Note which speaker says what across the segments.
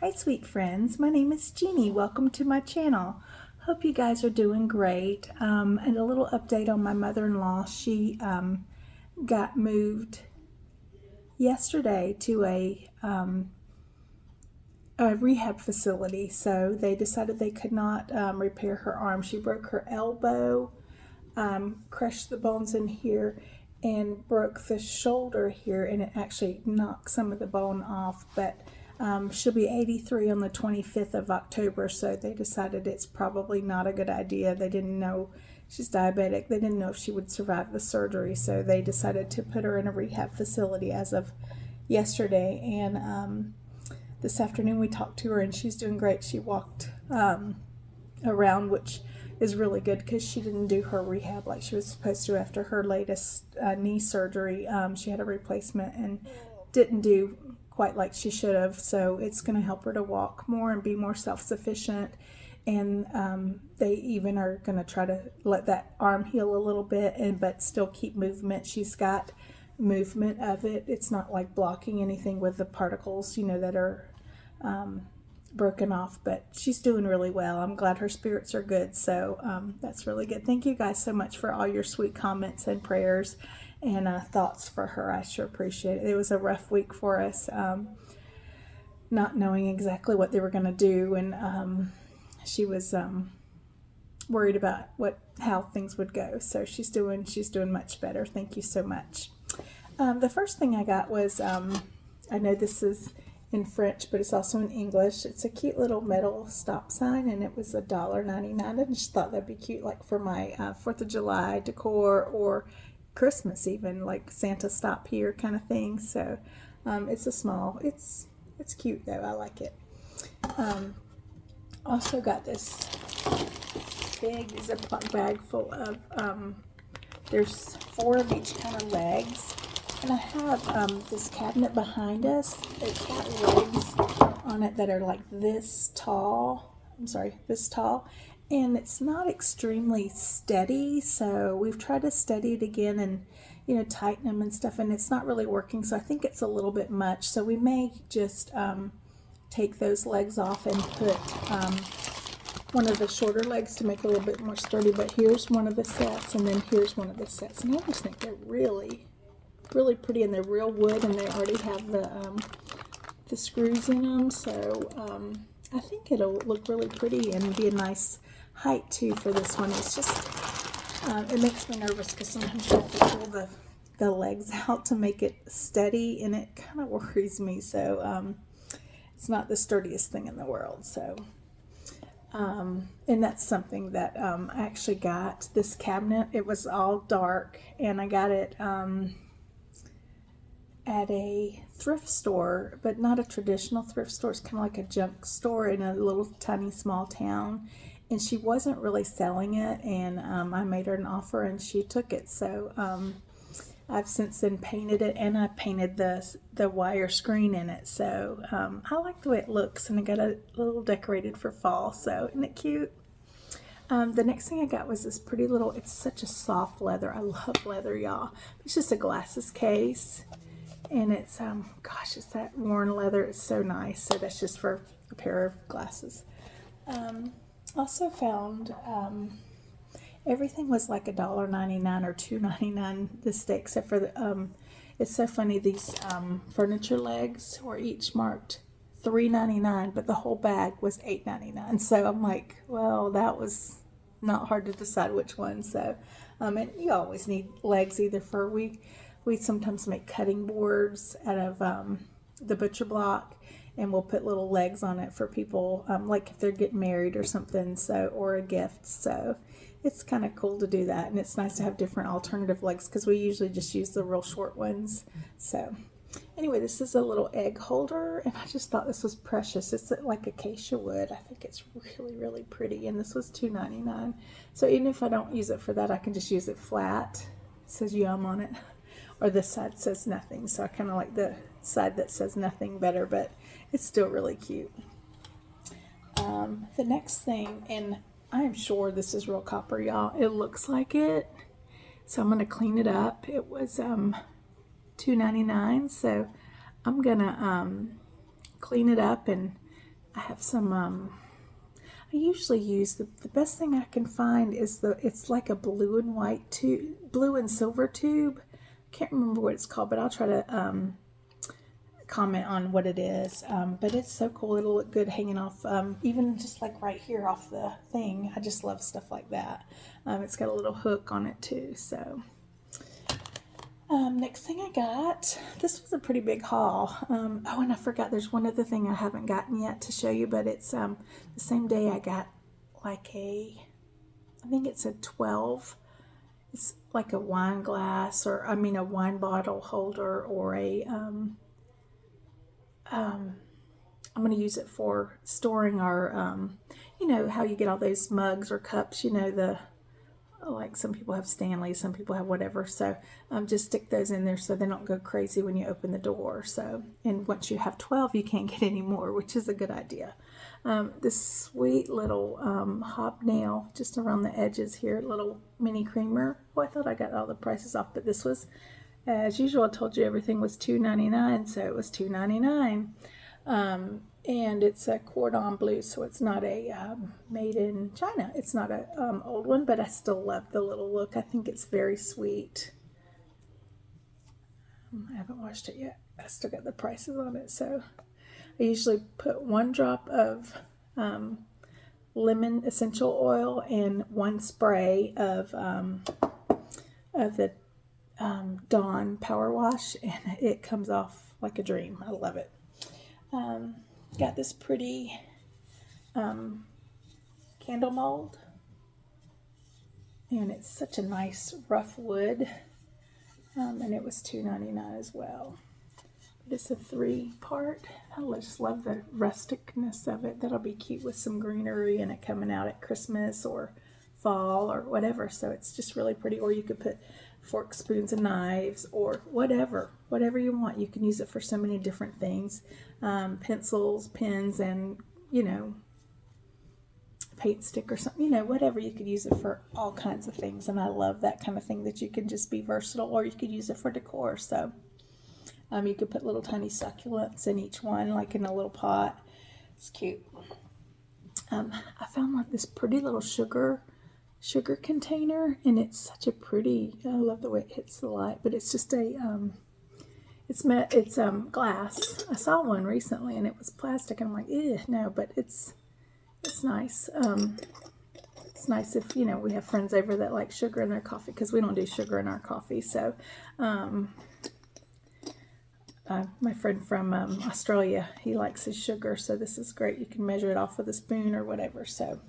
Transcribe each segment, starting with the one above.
Speaker 1: Hi sweet friends, my name is Jeannie. Welcome to my channel. Hope you guys are doing great. And a little update on my mother-in-law. She got moved yesterday to a rehab facility. So they decided they could not repair her arm. She broke her elbow, crushed the bones in here, and broke the shoulder here, and it actually knocked some of the bone off, but she'll be 83 on the 25th of October, so they decided it's probably not a good idea. They didn't know she's diabetic. They didn't know if she would survive the surgery, so they decided to put her in a rehab facility as of yesterday. And this afternoon we talked to her, and she's doing great. She walked around, which is really good because she didn't do her rehab like she was supposed to after her latest knee surgery. She had a replacement and didn't do quite like she should have, so it's going to help her to walk more and be more self-sufficient. And they even are going to try to let that arm heal a little bit, but still keep movement. She's got movement of it. It's not like blocking anything with the particles, that are broken off, but she's doing really well. I'm glad her spirits are good, so that's really good. Thank you guys so much for all your sweet comments and prayers and thoughts for her. I sure appreciate it. It was a rough week for us, not knowing exactly what they were going to do, and she was worried about how things would go. So she's doing much better. Thank you so much. The first thing I got was I know this is in French, but it's also in English. It's a cute little metal stop sign, and it was $1.99. I just thought that'd be cute, like for my 4th of July decor or Christmas, even like Santa stop here kind of thing. So it's a small. It's cute though. I like it. Also got this big Ziploc bag full of. There's 4 of each kind of legs. And I have this cabinet behind us. It's got legs on it that are like this tall. This tall. And it's not extremely steady. So we've tried to steady it again and, tighten them and stuff. And it's not really working. So I think it's a little bit much. So we may just take those legs off and put one of the shorter legs to make it a little bit more sturdy. But here's one of the sets. And then here's one of the sets. And I just think they're really pretty, and they're real wood, and they already have the screws in them, so I think it'll look really pretty and be a nice height too for this one. It's just it makes me nervous because sometimes you have to pull the legs out to make it steady, and it kind of worries me. So it's not the sturdiest thing in the world. So and that's something that I actually got. This cabinet, it was all dark, and I got it at a thrift store, but not a traditional thrift store. It's kind of like a junk store in a little tiny small town, and she wasn't really selling it, and I made her an offer and she took it. So I've since then painted it, and I painted the wire screen in it. So I like the way it looks, and I got a little decorated for fall. So isn't it cute? The next thing I got was this pretty little, it's such a soft leather. I love leather, y'all. It's just a glasses case. And it's, gosh, it's that worn leather. It's so nice. So that's just for a pair of glasses. Also found, everything was like $1.99 or $2.99 this day, except for the, it's so funny, these furniture legs were each marked $3.99, but the whole bag was $8.99. So I'm like, well, that was not hard to decide which one. So, and you always need legs either for we sometimes make cutting boards out of the butcher block, and we'll put little legs on it for people, like if they're getting married or something, so, or a gift. So it's kind of cool to do that, and it's nice to have different alternative legs because we usually just use the real short ones. So anyway, this is a little egg holder, and I just thought this was precious. It's like acacia wood. I think it's really pretty, and this was $2.99. So even if I don't use it for that, I can just use it flat. It says yum on it. Or this side says nothing, so I kind of like the side that says nothing better, but it's still really cute. The next thing, and I'm sure this is real copper, y'all. It looks like it, so I'm going to clean it up. It was $2.99, so I'm going to clean it up and I have some, I usually use the best thing I can find is it's like a blue and white tube, blue and silver tube. Can't remember what it's called, but I'll try to comment on what it is. But it's so cool. It'll look good hanging off, even just like right here off the thing. I just love stuff like that. It's got a little hook on it too. So next thing I got, this was a pretty big haul. Oh, and I forgot there's one other thing I haven't gotten yet to show you, but it's the same day I got like I think it's a 12. It's like a wine glass, or I mean a wine bottle holder, or a I'm going to use it for storing our, you know, how you get all those mugs or cups, you know, like some people have Stanley, some people have whatever. So just stick those in there so they don't go crazy when you open the door. So, and once you have 12, you can't get any more, which is a good idea. This sweet little hobnail just around the edges here, little mini creamer. Well, I thought I got all the prices off, but this was, as usual, I told you everything was $2.99, so it was $2.99. And it's a cordon bleu, so it's not a made in China. It's not a old one, but I still love the little look. I think it's very sweet. I haven't washed it yet. I still got the prices on it, so I usually put 1 drop of lemon essential oil and 1 spray of the Dawn Power Wash, and it comes off like a dream. I love it. Got this pretty candle mold, and it's such a nice rough wood, and it was $2.99 as well. It's a 3-part. I just love the rusticness of it. That'll be cute with some greenery and it coming out at Christmas or fall or whatever. So it's just really pretty. Or you could put forks, spoons, and knives, or whatever you want. You can use it for so many different things. Pencils, pens, and, you know, paint stick or something, you know, whatever. You could use it for all kinds of things. And I love that kind of thing, that you can just be versatile, or you could use it for decor. So you could put little tiny succulents in each one, like in a little pot. It's cute. I found like this pretty little sugar container, and it's such a pretty, I love the way it hits the light, but it's just a it's glass. I saw one recently and it was plastic, and I'm like, no, but it's nice. It's nice if, you know, we have friends over that like sugar in their coffee, because we don't do sugar in our coffee. So my friend from Australia, he likes his sugar, so this is great. You can measure it off with a spoon or whatever. So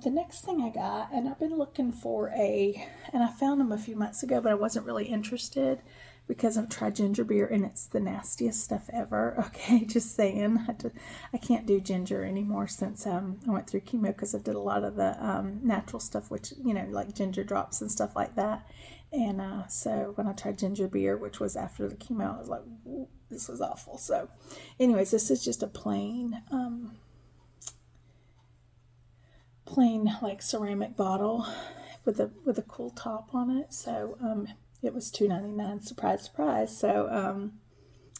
Speaker 1: the next thing I got, and I've been looking for and I found them a few months ago, but I wasn't really interested because I've tried ginger beer and it's the nastiest stuff ever. Okay, just saying. I can't do ginger anymore since I went through chemo, because I did a lot of the natural stuff, which, you know, like ginger drops and stuff like that. And so when I tried ginger beer, which was after the chemo, I was like, this was awful. So anyways, this is just a plain like ceramic bottle with a cool top on it. So it was $2.99. Surprise, surprise. So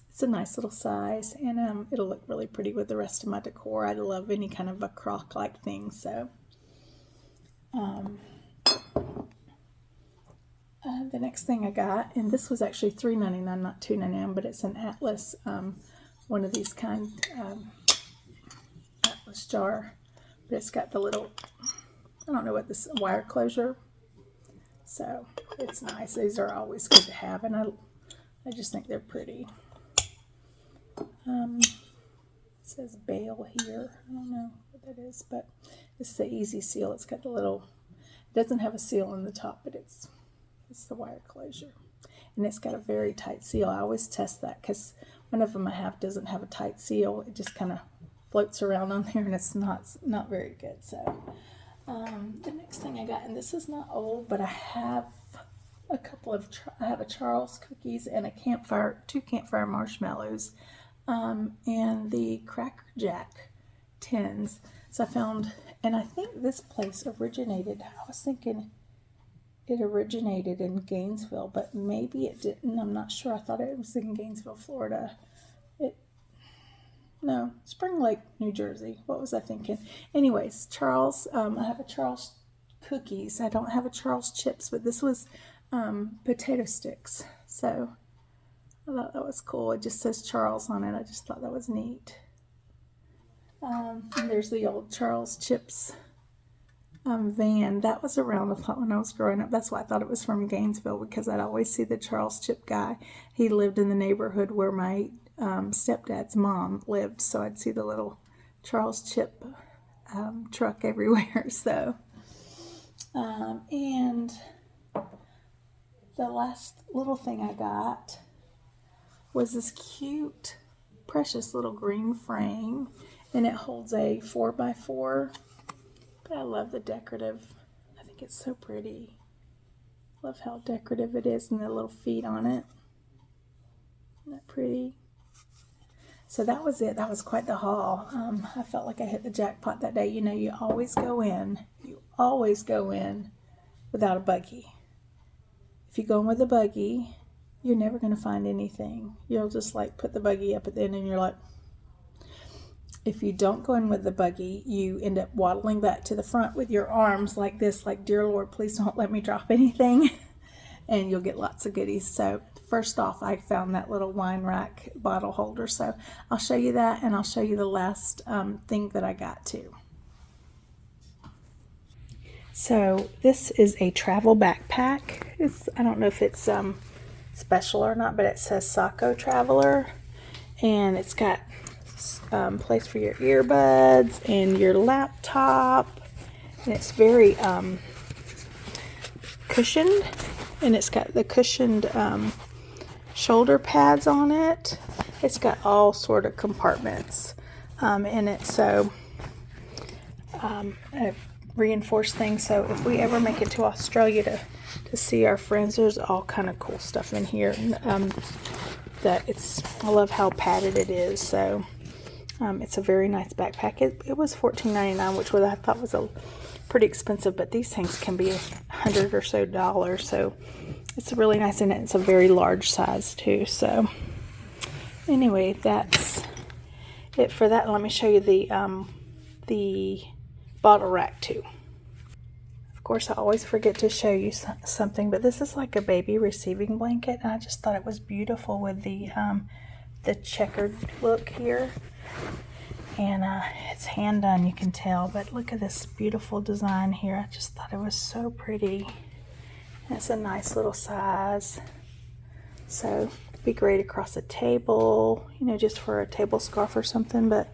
Speaker 1: it's a nice little size, and it'll look really pretty with the rest of my decor. I love any kind of a crock like thing. So the next thing I got, and this was actually $3.99, not $2.99, but it's an Atlas, one of these kind Atlas jar. But it's got the little, I don't know what this, wire closure. So it's nice. These are always good to have, and I just think they're pretty. It says bail here. I don't know what that is, but it's the easy seal. It's got the little, it doesn't have a seal in the top, but it's the wire closure. And it's got a very tight seal. I always test that, because one of them I have doesn't have a tight seal. It just kind of floats around on there, and it's not very good. So the next thing I got, and this is not old, but I have a couple of I have a Charles cookies and two campfire marshmallows, and the Cracker Jack tins. So I found, and I think this place originated, I was thinking it originated in Gainesville, but maybe it didn't. I'm not sure. I thought it was in Gainesville, Florida. No, Spring Lake, New Jersey. What was I thinking? Anyways, Charles, I have a Charles cookies. I don't have a Charles chips, but this was potato sticks. So I thought that was cool. It just says Charles on it. I just thought that was neat. And there's the old Charles chips van. That was around a lot when I was growing up. That's why I thought it was from Gainesville, because I'd always see the Charles chip guy. He lived in the neighborhood where my stepdad's mom lived, so I'd see the little Charles chip truck everywhere. So and the last little thing I got was this cute, precious little green frame, and it holds a 4x4. But I love the decorative. I think it's so pretty. Love how decorative it is and the little feet on it. Isn't that pretty? So that was it. That was quite the haul. I felt like I hit the jackpot that day. You know, you always go in without a buggy. If you go in with a buggy, you're never going to find anything. You'll just like put the buggy up at the end and you're like, if you don't go in with the buggy, you end up waddling back to the front with your arms like this, like, dear Lord, please don't let me drop anything. And you'll get lots of goodies. So first off, I found that little wine rack bottle holder. So I'll show you that, and I'll show you the last thing that I got too. So this is a travel backpack. I don't know if it's special or not, but it says Saco Traveler, and it's got place for your earbuds and your laptop, and it's very cushioned, and it's got the cushioned shoulder pads on it. It's got all sort of compartments in it, so a reinforced thing. So if we ever make it to Australia to see our friends, there's all kind of cool stuff in here. I love how padded it is. So it's a very nice backpack. It was $14.99, which I thought was pretty expensive, but these things can be $100 or so. So it's really nice, and it's a very large size too. So anyway, that's it for that. Let me show you the bottle rack too. Of course, I always forget to show you something, but this is like a baby receiving blanket, and I just thought it was beautiful with the checkered look here. And it's hand done, you can tell, but look at this beautiful design here. I just thought it was so pretty. And it's a nice little size, so it'd be great across a table, you know, just for a table scarf or something. But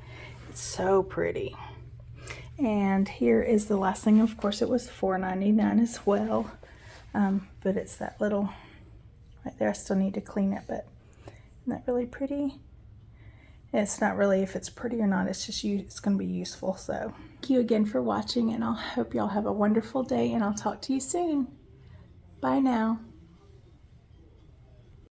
Speaker 1: it's so pretty. And here is the last thing. Of course, it was $4.99 as well, but it's that little right there. I still need to clean it, but isn't that really pretty? It's not really if it's pretty or not, it's just it's going to be useful. So thank you again for watching, and I hope y'all have a wonderful day, and I'll talk to you soon. Bye now.